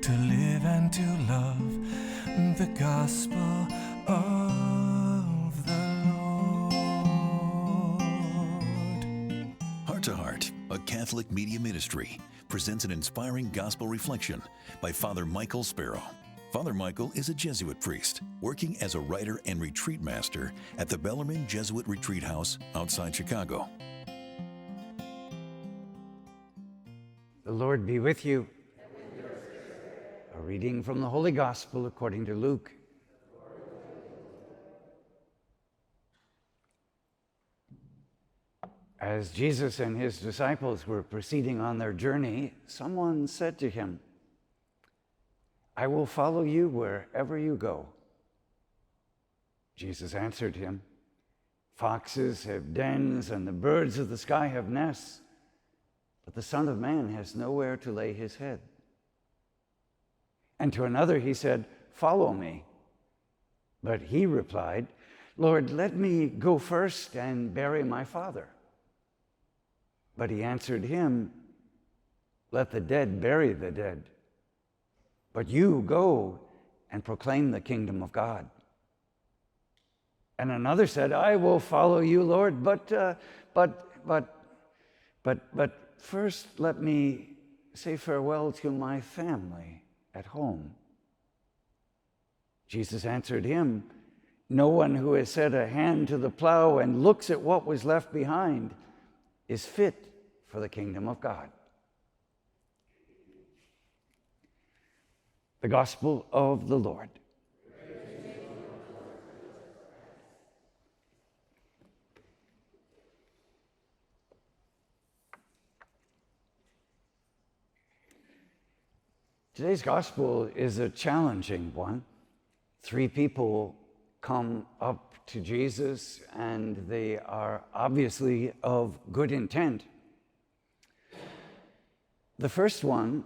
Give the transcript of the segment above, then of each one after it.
to live and to love the gospel of the Lord. Heart to Heart, a Catholic media ministry, presents an inspiring gospel reflection by Father Michael Sparrow. Father Michael is a Jesuit priest working as a writer and retreat master at the Bellarmine Jesuit Retreat House outside Chicago. The Lord be with you. A reading from the Holy Gospel according to Luke. As Jesus and his disciples were proceeding on their journey, someone said to him, "I will follow you wherever you go." Jesus answered him, "Foxes have dens and the birds of the sky have nests, but the Son of Man has nowhere to lay his head." And to another he said, "Follow me." But he replied, "Lord, let me go first and bury my father." But he answered him, "Let the dead bury the dead. But you go and proclaim the kingdom of God." And another said, "I will follow you, Lord, but first let me say farewell to my family at home." Jesus answered him, "No one who has set a hand to the plow and looks at what was left behind is fit for the kingdom of God." The Gospel of the Lord. Today's gospel is a challenging one. 3 people come up to Jesus, and they are obviously of good intent. The first one,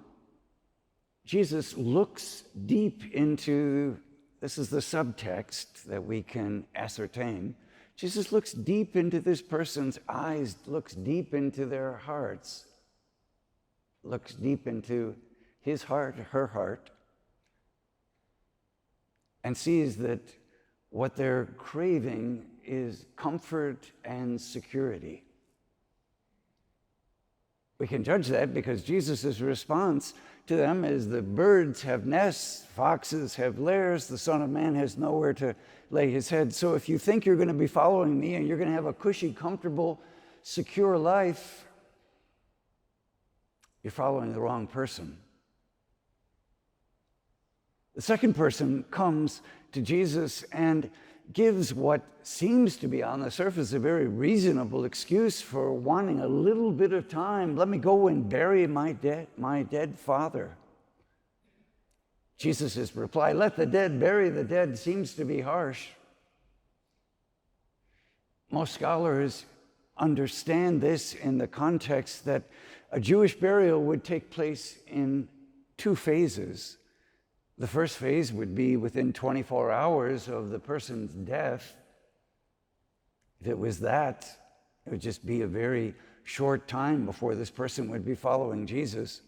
Jesus looks deep into, this is the subtext that we can ascertain. Jesus looks deep into this person's eyes, looks deep into their hearts, looks deep into his heart, her heart, and sees that what they're craving is comfort and security. We can judge that because Jesus' response to them is, "The birds have nests, foxes have lairs, the Son of Man has nowhere to lay his head." So if you think you're going to be following me and you're going to have a cushy, comfortable, secure life, you're following the wrong person. The second person comes to Jesus and gives what seems to be on the surface a very reasonable excuse for wanting a little bit of time. "Let me go and bury my dead father." Jesus' reply, "Let the dead bury the dead," seems to be harsh. Most scholars understand this in the context that a Jewish burial would take place in 2 phases. The first phase would be within 24 hours of the person's death. If it was that, it would just be a very short time before this person would be following Jesus.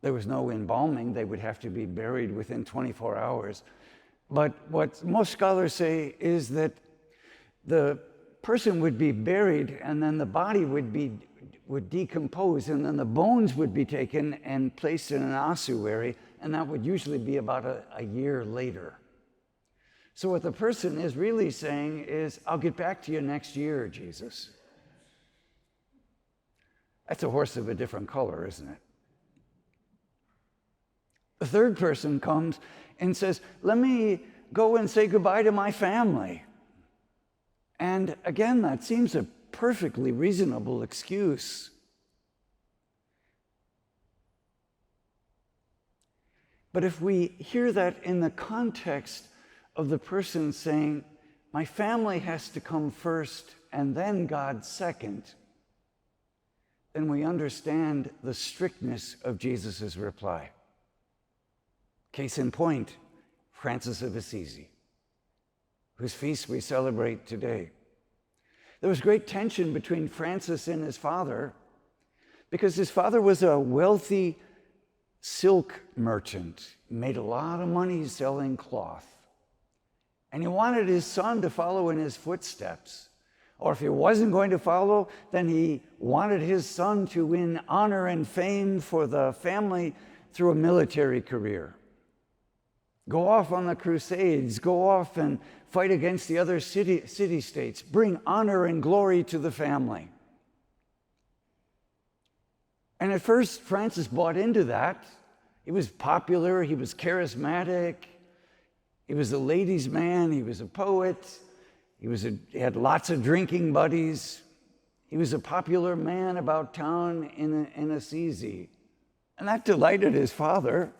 There was no embalming. They would have to be buried within 24 hours. But what most scholars say is that the person would be buried, and then the body would decompose, and then the bones would be taken and placed in an ossuary, and that would usually be about a year later. So what the person is really saying is, "I'll get back to you next year, Jesus." That's a horse of a different color, isn't it? The third person comes and says, "Let me go and say goodbye to my family." And again, that seems a perfectly reasonable excuse. But if we hear that in the context of the person saying, "My family has to come first and then God second," then we understand the strictness of Jesus' reply. Case in point, Francis of Assisi, whose feast we celebrate today. There was great tension between Francis and his father because his father was a wealthy silk merchant, made a lot of money selling cloth. And he wanted his son to follow in his footsteps. Or if he wasn't going to follow, then he wanted his son to win honor and fame for the family through a military career. Go off on the crusades, go off and fight against the other city-states, bring honor and glory to the family. And at first, Francis bought into that. He was popular, he was charismatic, he was a ladies' man, he was a poet, he had lots of drinking buddies. He was a popular man about town in Assisi. And that delighted his father.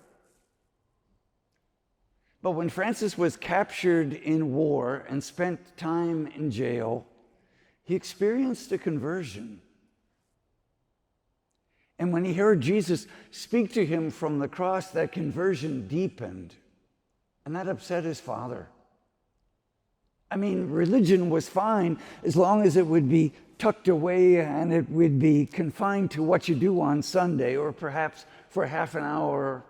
But when Francis was captured in war and spent time in jail, he experienced a conversion. And when he heard Jesus speak to him from the cross, that conversion deepened. And that upset his father. I mean, religion was fine as long as it would be tucked away and it would be confined to what you do on Sunday, or perhaps for half an hour,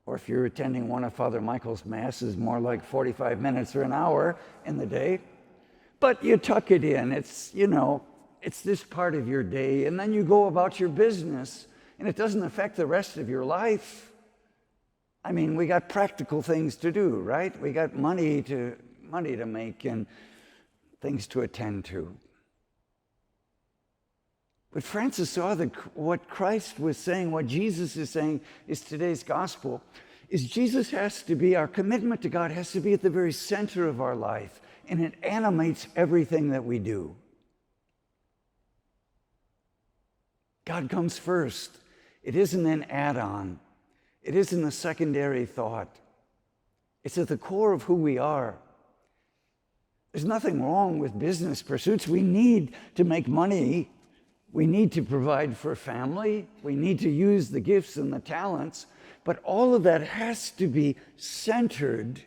or if you're attending one of Father Michael's masses, more like 45 minutes or an hour in the day. But you tuck it in. It's this part of your day, and then you go about your business, and it doesn't affect the rest of your life. I mean, we got practical things to do, right? We got money to make and things to attend to. But Francis saw that what Christ was saying, what Jesus is saying is today's gospel, is Jesus has to be, our commitment to God has to be at the very center of our life, and it animates everything that we do. God comes first. It isn't an add-on. It isn't a secondary thought. It's at the core of who we are. There's nothing wrong with business pursuits. We need to make money. We need to provide for family. We need to use the gifts and the talents. But all of that has to be centered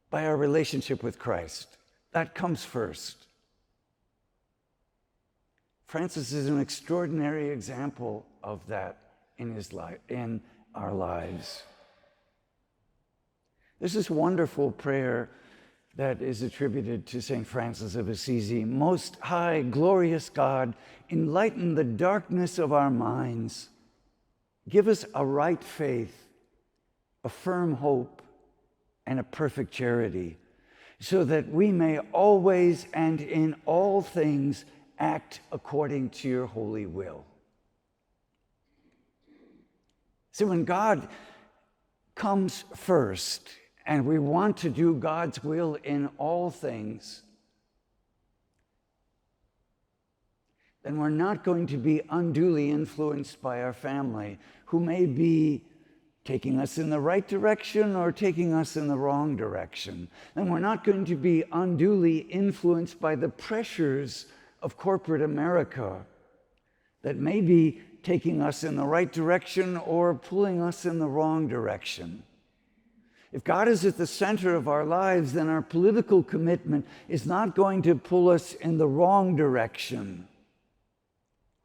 by our relationship with Christ. That comes first. Francis is an extraordinary example of that in his life, in our lives. There's this wonderful prayer that is attributed to St. Francis of Assisi. Most high, glorious God, enlighten the darkness of our minds. Give us a right faith, a firm hope, and a perfect charity, so that we may always and in all things act according to your holy will. So when God comes first, and we want to do God's will in all things, then we're not going to be unduly influenced by our family, who may be taking us in the right direction or taking us in the wrong direction. And we're not going to be unduly influenced by the pressures of corporate America that may be taking us in the right direction or pulling us in the wrong direction. If God is at the center of our lives, then our political commitment is not going to pull us in the wrong direction.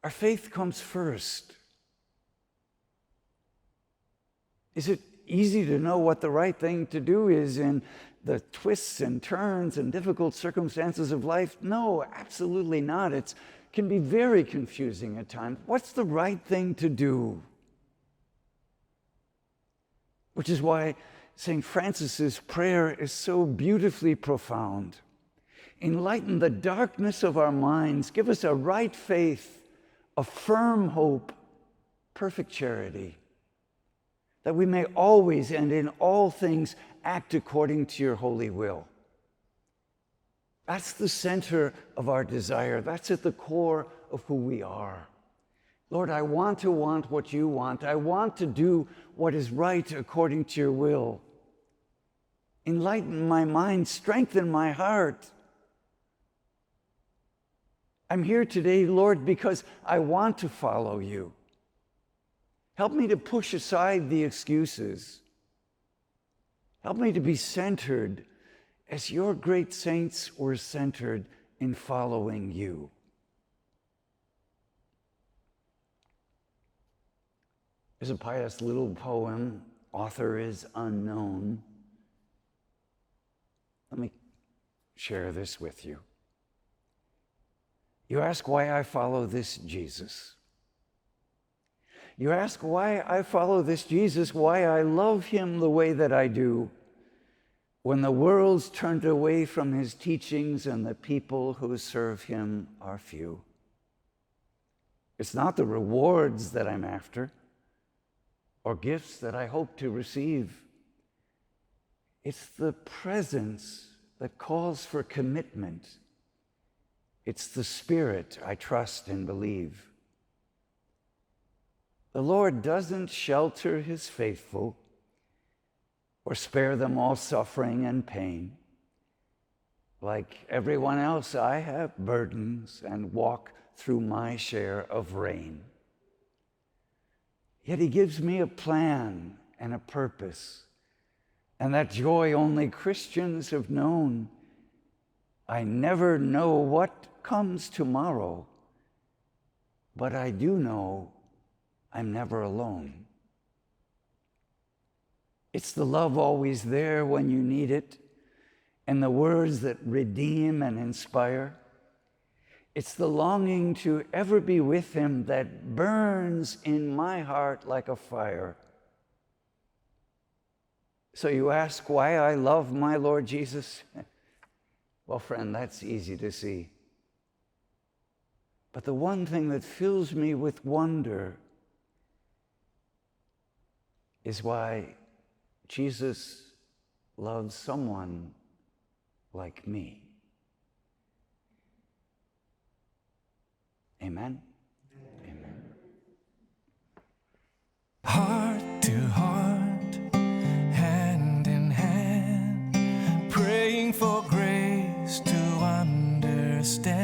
Our faith comes first. Is it easy to know what the right thing to do is in the twists and turns and difficult circumstances of life? No, absolutely not. It can be very confusing at times. What's the right thing to do? Which is why St. Francis's prayer is so beautifully profound. Enlighten the darkness of our minds. Give us a right faith, a firm hope, perfect charity, that we may always and in all things act according to your holy will. That's the center of our desire. That's at the core of who we are. Lord, I want to want what you want. I want to do what is right according to your will. Enlighten my mind, strengthen my heart. I'm here today, Lord, because I want to follow you. Help me to push aside the excuses. Help me to be centered as your great saints were centered in following you. There's a pious little poem, author is unknown. Let me share this with you. You ask why I follow this Jesus. You ask why I follow this Jesus, why I love him the way that I do, when the world's turned away from his teachings and the people who serve him are few. It's not the rewards that I'm after or gifts that I hope to receive. It's the presence that calls for commitment. It's the Spirit I trust and believe. The Lord doesn't shelter his faithful or spare them all suffering and pain. Like everyone else, I have burdens and walk through my share of rain. Yet he gives me a plan and a purpose, and that joy only Christians have known. I never know what comes tomorrow, but I do know I'm never alone. It's the love always there when you need it, and the words that redeem and inspire. It's the longing to ever be with him that burns in my heart like a fire. So you ask why I love my Lord Jesus? Well, friend, that's easy to see. But the one thing that fills me with wonder is why Jesus loves someone like me. Amen? Amen. Heart to heart, hand in hand, praying for grace to understand.